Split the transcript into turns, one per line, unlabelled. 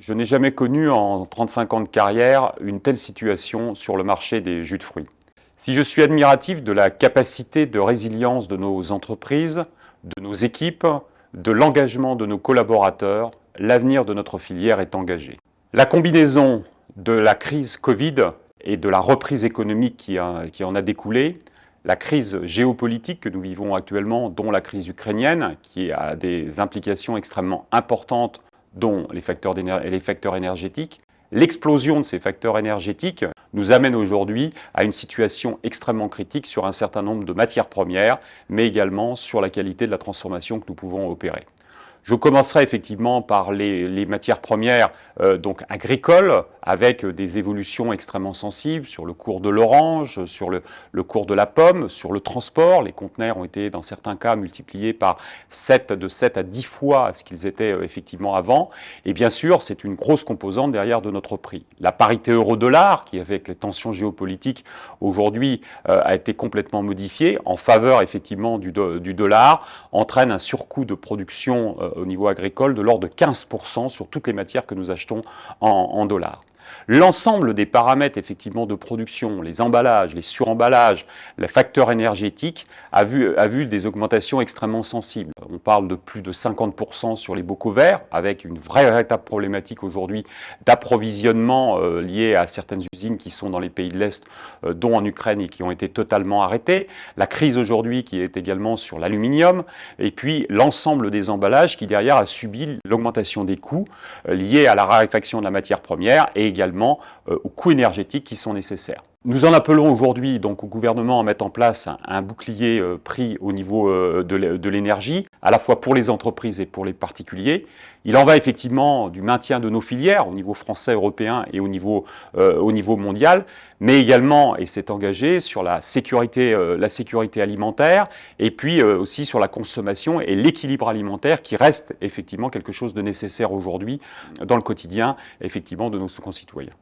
Je n'ai jamais connu en 35 ans de carrière une telle situation sur le marché des jus de fruits. Si je suis admiratif de la capacité de résilience de nos entreprises, de nos équipes, de l'engagement de nos collaborateurs, l'avenir de notre filière est engagé. La combinaison de la crise Covid et de la reprise économique qui en a découlé, la crise géopolitique que nous vivons actuellement, dont la crise ukrainienne, qui a des implications extrêmement importantes, dont les facteurs énergétiques, l'explosion de ces facteurs énergétiques nous amène aujourd'hui à une situation extrêmement critique sur un certain nombre de matières premières, mais également sur la qualité de la transformation que nous pouvons opérer. Je commencerai effectivement par les matières premières donc agricoles, avec des évolutions extrêmement sensibles sur le cours de l'orange, sur le cours de la pomme, sur le transport. Les conteneurs ont été dans certains cas multipliés par de 7 à 10 fois ce qu'ils étaient effectivement avant. Et bien sûr, c'est une grosse composante derrière de notre prix. La parité euro-dollar, qui avec les tensions géopolitiques aujourd'hui a été complètement modifiée en faveur effectivement du dollar, entraîne un surcoût de production au niveau agricole de l'ordre de 15% sur toutes les matières que nous achetons en dollars. L'ensemble des paramètres effectivement de production, les emballages, les suremballages, les facteurs énergétiques a vu des augmentations extrêmement sensibles. On parle de plus de 50% sur les bocaux verts, avec une véritable problématique aujourd'hui d'approvisionnement liée à certaines usines qui sont dans les pays de l'Est, dont en Ukraine, et qui ont été totalement arrêtées. La crise aujourd'hui qui est également sur l'aluminium, et puis l'ensemble des emballages qui derrière a subi l'augmentation des coûts liés à la raréfaction de la matière première et également aux coûts énergétiques qui sont nécessaires. Nous en appelons aujourd'hui donc au gouvernement à mettre en place un bouclier prix au niveau de l'énergie, à la fois pour les entreprises et pour les particuliers. Il en va effectivement du maintien de nos filières au niveau français, européen et au niveau mondial, mais également, et c'est engagé, sur la sécurité alimentaire et puis aussi sur la consommation et l'équilibre alimentaire qui reste effectivement quelque chose de nécessaire aujourd'hui dans le quotidien effectivement de nos concitoyens.